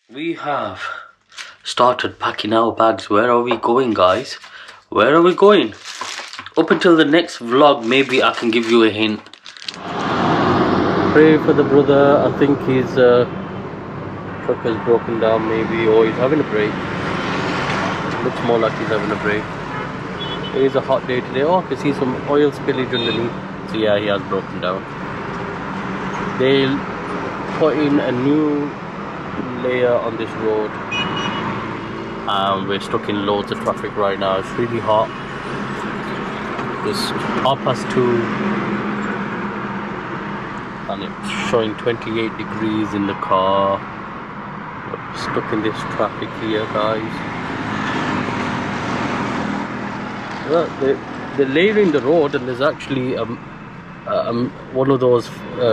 We have started packing our bags. Where are we going, guys? Where are we going? Up until the next vlog, maybe I can give you a hint. Pray for the brother. I think his truck has broken down, maybe, or he's having a break. Looks more like he's having a break. It is a hot day today. Oh, I can see some oil spillage underneath. So yeah, he has broken down. They'll put in a new layer on this road. We're stuck in loads of traffic right now. It's really hot. It's 2:30 and it's showing 28 degrees in the car. We're stuck in this traffic here, guys. Well, they're layering the road, and there's actually one of those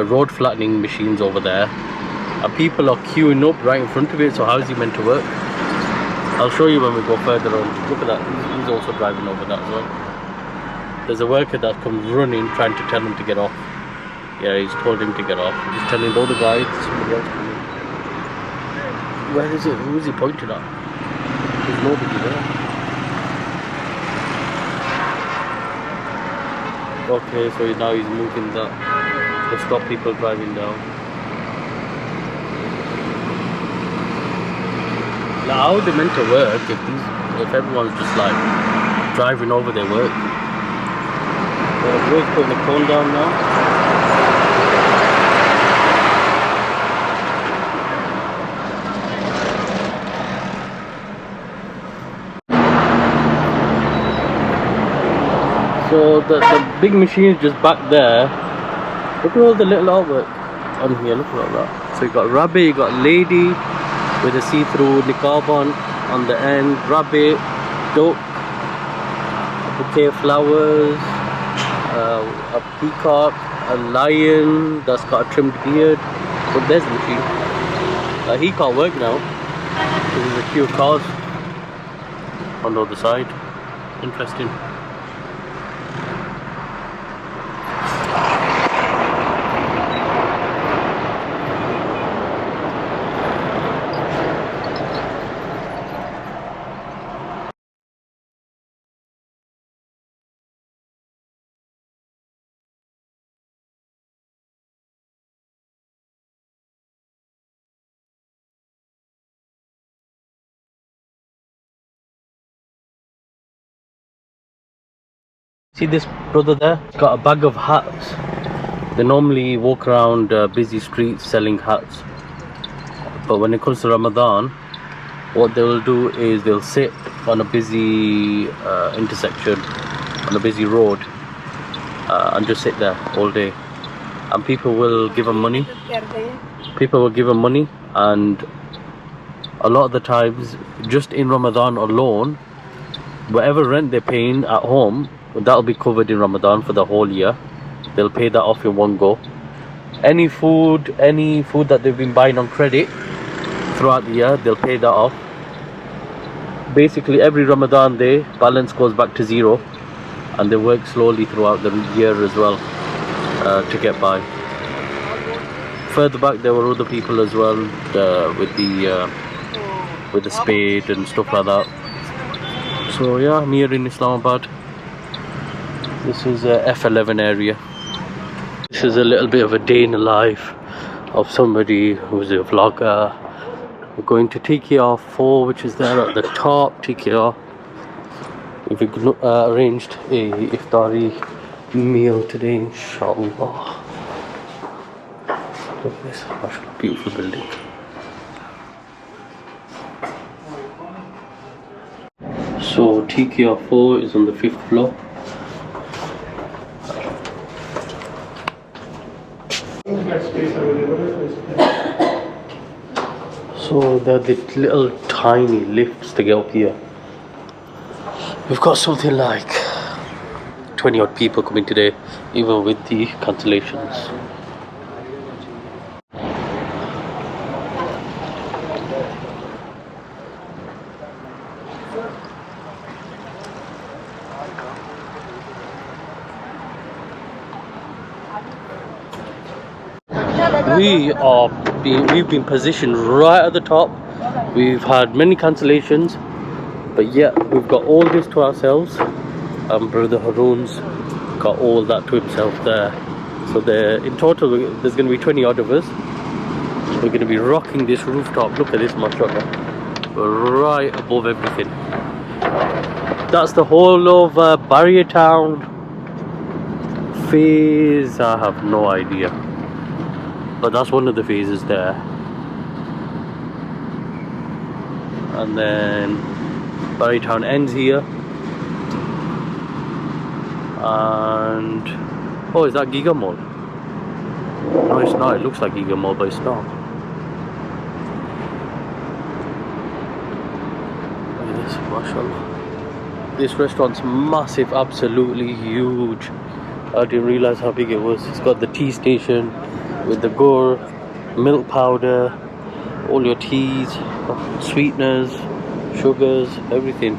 road flattening machines over there, and people are queuing up right in front of it. So how is he meant to work? I'll show you when we go further on. Look at that, he's also driving over that as well. There's a worker that comes running trying to tell him to get off. Yeah, he's told him to get off. He's telling the other guy somebody else coming. Where is it? Who is he pointing at? There's nobody there. Okay, so now he's moving that to stop people driving down. Now, how are they meant to work if everyone's just like driving over their work? We're putting the cone down now. So the big machine is just back there. Look at all the little artwork on here. Look at all that. So you got rabbit, you got lady with a see-through niqab on the end, rabbit, duck, a bouquet of flowers, a peacock, a lion that's got a trimmed beard. But there's the machine. He can't work now. There's a queue of cars on the other side. Interesting. See this brother there? He's got a bag of hats. They normally walk around busy streets selling hats. But when it comes to Ramadan, what they will do is they'll sit on a busy intersection, on a busy road, and just sit there all day. And people will give them money. People will give them money, and a lot of the times, just in Ramadan alone, whatever rent they're paying at home, that'll be covered in Ramadan for the whole year. They'll pay that off in one go. Any food that they've been buying on credit throughout the year, they'll pay that off. Basically every Ramadan day, balance goes back to zero, and they work slowly throughout the year as well to get by. Further back there were other people as well with the spade and stuff like that. So yeah, I'm here in Islamabad. This is a F11 area. This is a little bit of a day in the life of somebody who's a vlogger. We're going to TKR 4, which is there at the top. TKR. We've arranged a iftari meal today, inshallah. Look at this, mashallah, beautiful building. So TKR 4 is on the 5th floor. So there are the little tiny lifts to get up here. We've got something like 20 odd people coming today, even with the cancellations. We've been positioned right at the top. We've had many cancellations, but yeah, we've got all this to ourselves. Brother Haroon's got all that to himself there. So in total, there's going to be 20 odd of us. We're going to be rocking this rooftop. Look at this, mashallah. We're right above everything. That's the whole of Bahria Town. Phase, I have no idea. But that's one of the phases there. And then Bahria Town ends here. And oh, is that Giga Mall? No, it's not. It looks like Giga Mall, but it's not. Look at this, mashallah. This restaurant's massive, absolutely huge. I didn't realize how big it was. It's got the tea station with the gur, milk powder, all your teas, sweeteners, sugars, everything.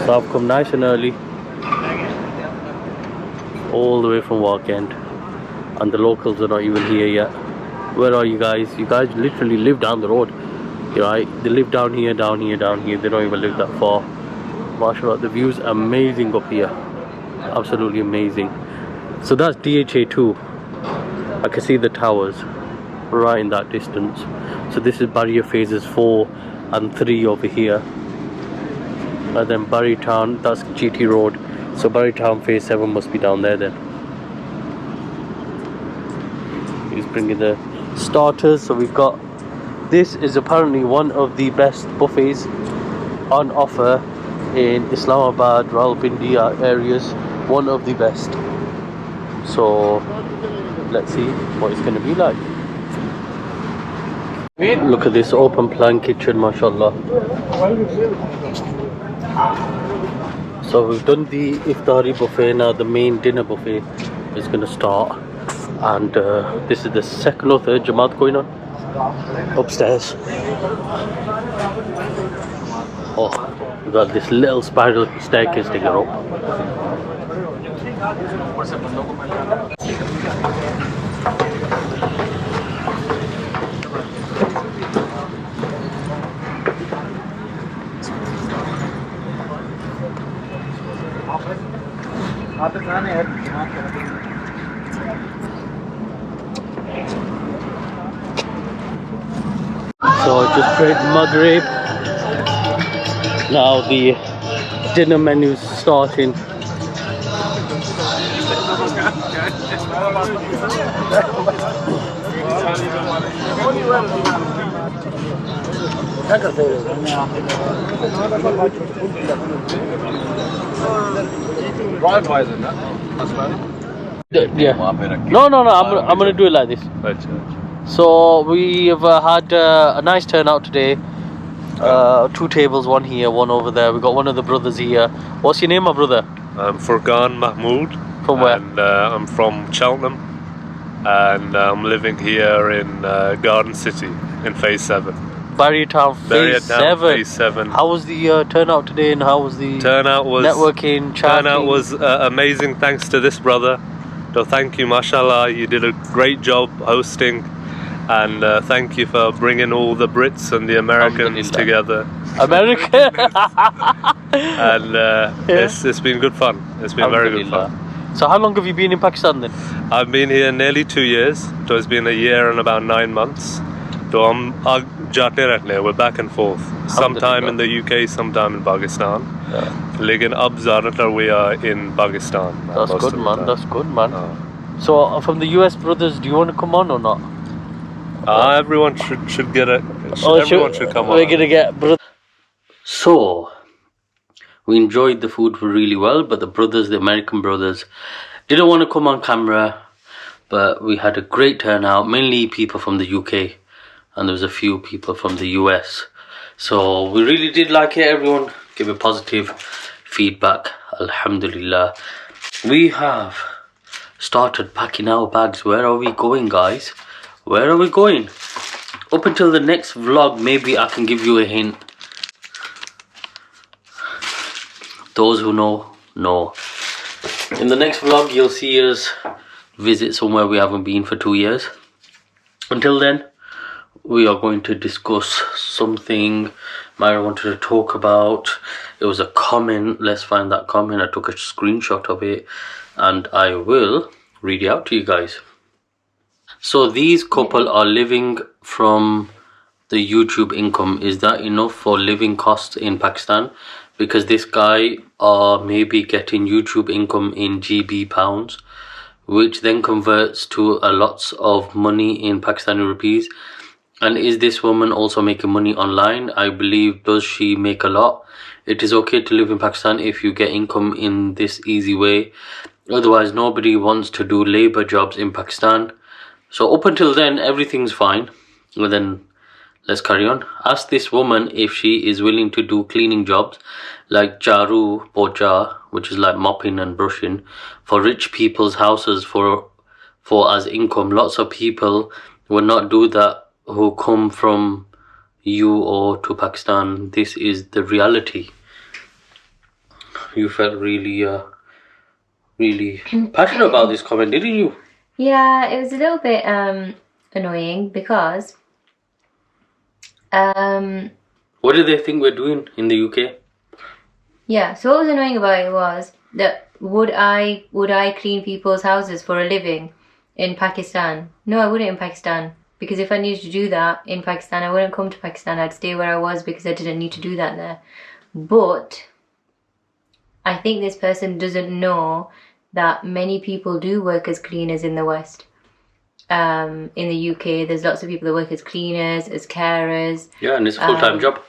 So I've come nice and early, all the way from Walk End, and the locals are not even here yet. Where are you guys? You guys literally live down the road, right? They live down here, down here, down here. They don't even live that far. MashaAllah, the view's amazing up here. Absolutely amazing. So that's DHA2. I can see the towers right in that distance. So this is Bahria phases 4 and 3 over here. And then Bahria Town, that's GT Road. So Bahria Town phase 7 must be down there then. He's bringing the starters. So we've got, this is apparently one of the best buffets on offer in Islamabad, Rawalpindi areas. One of the best. So let's see what it's going to be like. Look at this open plan kitchen, mashallah. So we've done the Iftari buffet. Now the main dinner buffet is going to start. And this is the second or third Jamaat going on upstairs. Oh, we've got this little spiral staircase to get up. So I just prayed Maghrib. Now the dinner menu is starting. Yeah. No. I'm gonna do it like this. So we have had a nice turnout today. 2 tables, one here, one over there. We got one of the brothers here. What's your name, my brother? I'm Furqan Mahmood. From where? And I'm from Cheltenham, and I'm living here in Garden City in Phase 7. Bahria Town Phase 7. Phase 7. How was the turnout today, and how was the networking, chatting? Turnout was amazing, thanks to this brother. So thank you, mashallah. You did a great job hosting, and thank you for bringing all the Brits and the Americans together. America. And it's been good fun. It's been very good fun. So how long have you been in Pakistan then? I've been here nearly 2 years. So it's been a year and about 9 months. So we're back and forth. Sometime in the UK, sometime in Pakistan. Lekin ab zyadatar we are in Pakistan. That's good, man. That's good, man. So from the US brothers, do you want to come on or not? Everyone should get it. Everyone should come on. We're gonna get brother. So we enjoyed the food really well, but the brothers, the American brothers, didn't want to come on camera. But we had a great turnout, mainly people from the UK, and there was a few people from the US. So we really did like it. Everyone give a positive feedback. Alhamdulillah. We have started packing our bags. Where are we going, guys? Where are we going? Up until the next vlog, maybe I can give you a hint. Those who know. In the next vlog, you'll see us visit somewhere we haven't been for 2 years. Until then, we are going to discuss something Myra wanted to talk about. It was a comment. Let's find that comment. I took a screenshot of it and I will read it out to you guys. So these couple are living from the YouTube income. Is that enough for living costs in Pakistan? Because this guy are maybe getting YouTube income in GB pounds, which then converts to a lots of money in Pakistani rupees. And is this woman also making money online? I believe, does she make a lot? It is okay to live in Pakistan if you get income in this easy way. Otherwise, nobody wants to do labor jobs in Pakistan. So up until then, everything's fine. And then let's carry on. Ask this woman if she is willing to do cleaning jobs like charu, pocha, which is like mopping and brushing, for rich people's houses for as income. Lots of people will not do that who come from you or to Pakistan. This is the reality. You felt really passionate about this comment, didn't you? Yeah, it was a little bit annoying because what do they think we're doing in the UK? Yeah, so what was annoying about it was that would I clean people's houses for a living in Pakistan? No, I wouldn't in Pakistan. Because if I needed to do that in Pakistan, I wouldn't come to Pakistan. I'd stay where I was because I didn't need to do that there. But I think this person doesn't know that many people do work as cleaners in the West. In the UK, there's lots of people that work as cleaners, as carers. Yeah, and it's a full-time job.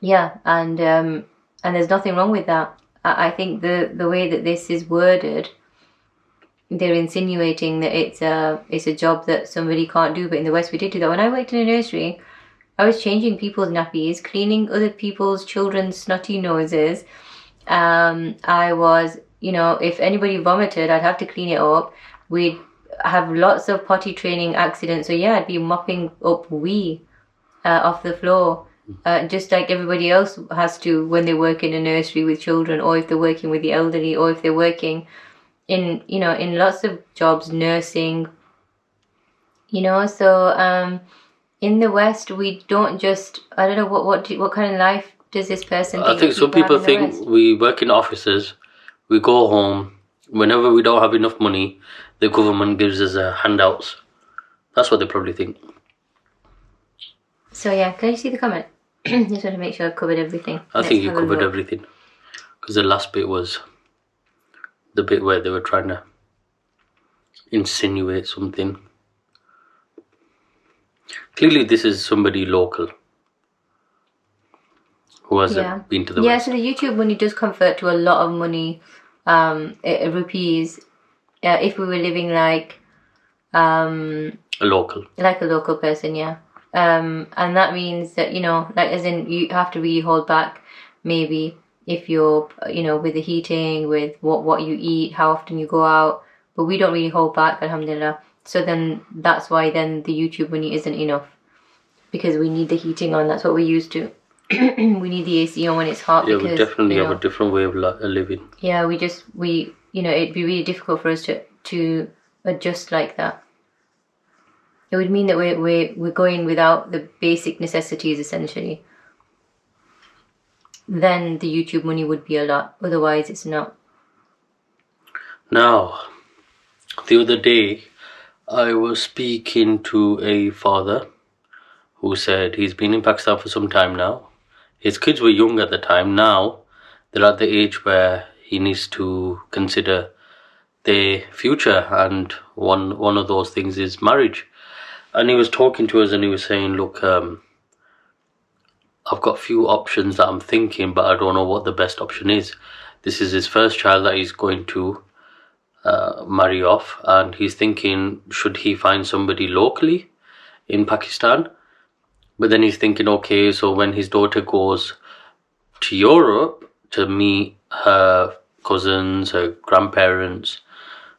Yeah, and there's nothing wrong with that. I think the way that this is worded, they're insinuating that it's a job that somebody can't do, but in the West we did do that. When I worked in a nursery, I was changing people's nappies, cleaning other people's children's snotty noses. I was, if anybody vomited, I'd have to clean it up. We'd have lots of potty training accidents, so yeah, I'd be mopping up wee off the floor, just like everybody else has to when they work in a nursery with children, or if they're working with the elderly, or if they're working in lots of jobs, nursing, so in the West we don't just, I don't know what kind of life does this person think? I think some people think we work in offices, we go home, whenever we don't have enough money, the government gives us handouts. That's what they probably think. So yeah, can you see the comment? Just want to make sure I've covered everything. I think you covered everything, because the last bit was the bit where they were trying to insinuate something. Clearly this is somebody local who hasn't been to the West. So the YouTube money does convert to a lot of money, rupees, if we were living like a local person, yeah. And that means that, like as in you have to really hold back maybe if you're, with the heating, with what you eat, how often you go out. But we don't really hold back, alhamdulillah. So then that's why then the YouTube money isn't enough. Because we need the heating on, that's what we're used to. We need the AC on when it's hot. Yeah, because, we definitely have a different way of living. Yeah, it'd be really difficult for us to adjust like that. It would mean that we're going without the basic necessities, essentially. Then the YouTube money would be a lot. Otherwise, it's not. Now, the other day, I was speaking to a father who said he's been in Pakistan for some time now. His kids were young at the time. Now, they're at the age where he needs to consider their future, and one of those things is marriage. And he was talking to us and he was saying, look, I've got a few options that I'm thinking, but I don't know what the best option is. This is his first child that he's going to marry off, and he's thinking, should he find somebody locally in Pakistan? But then he's thinking, okay, so when his daughter goes to Europe to meet her cousins, her grandparents,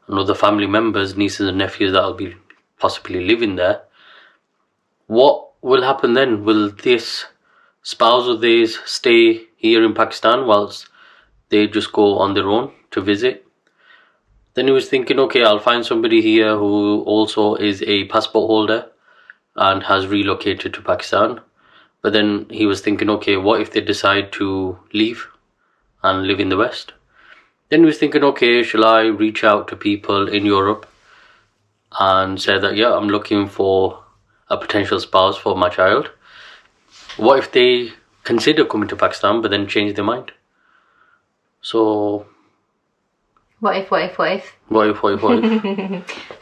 and other family members, nieces and nephews that'll be possibly living there, what will happen then? Will this spouse of theirs stay here in Pakistan whilst they just go on their own to visit? Then he was thinking, okay, I'll find somebody here who also is a passport holder, and has relocated to Pakistan. But then he was thinking, okay, what if they decide to leave and live in the West? Then he was thinking, okay, shall I reach out to people in Europe and say that, yeah, I'm looking for a potential spouse for my child. What if they consider coming to Pakistan but then change their mind? So... What if? What if?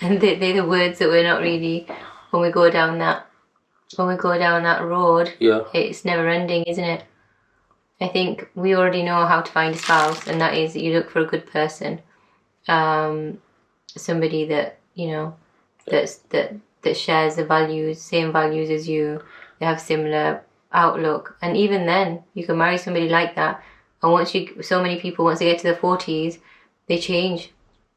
And they're the words that we're not really, when we go down that road, Yeah. it's never ending, isn't it? I think we already know how to find a spouse, and that is that you look for a good person, somebody that, you know, that shares the same values as you. They have similar outlook, and even then, you can marry somebody like that. And so many people, once they get to their 40s, they change.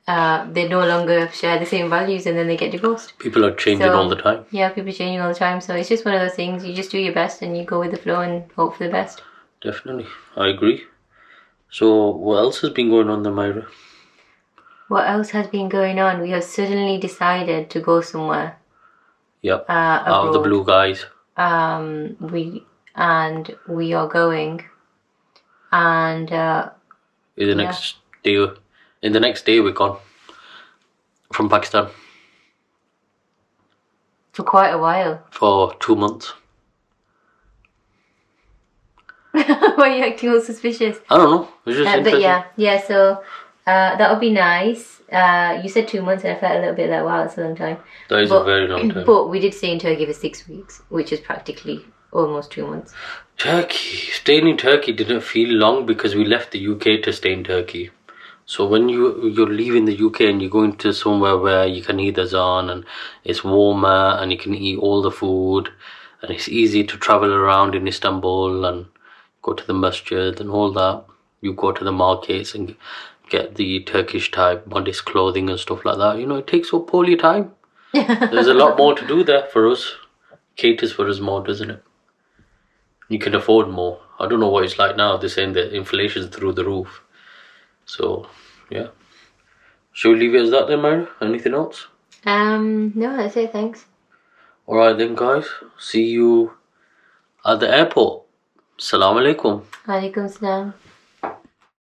They no longer share the same values, and then they get divorced. People are changing all the time. Yeah, people are changing all the time. So it's just one of those things. You just do your best and you go with the flow and hope for the best. Definitely, I agree. So what else has been going on there, Myra? What else has been going on? We have suddenly decided to go somewhere. Yep. Out of the blue, guys. We are going, and In the next day we're gone from Pakistan for quite a while. for 2 months. Why are you acting all suspicious? I don't know. It's just interesting. But yeah. So that would be nice. You said 2 months, and I felt a little bit like, wow, that's a long time. That is a very long time. But we did stay in Turkey for 6 weeks, which is practically almost 2 months. Turkey. Staying in Turkey didn't feel long because we left the UK to stay in Turkey. So when you're leaving the UK and you're going to somewhere where you can eat azan and it's warmer and you can eat all the food and it's easy to travel around in Istanbul and go to the masjid and all that. You go to the markets and get the Turkish type modest clothing and stuff like that. You know, it takes up all your time. There's a lot more to do there for us. Caters for us more, doesn't it? You can afford more. I don't know what it's like now. They're saying that inflation's through the roof. So, yeah. Shall we leave it as that then, Myra? Anything else? No, that's it, thanks. Alright then, guys. See you at the airport. Assalamu alaikum. Alaikum salam.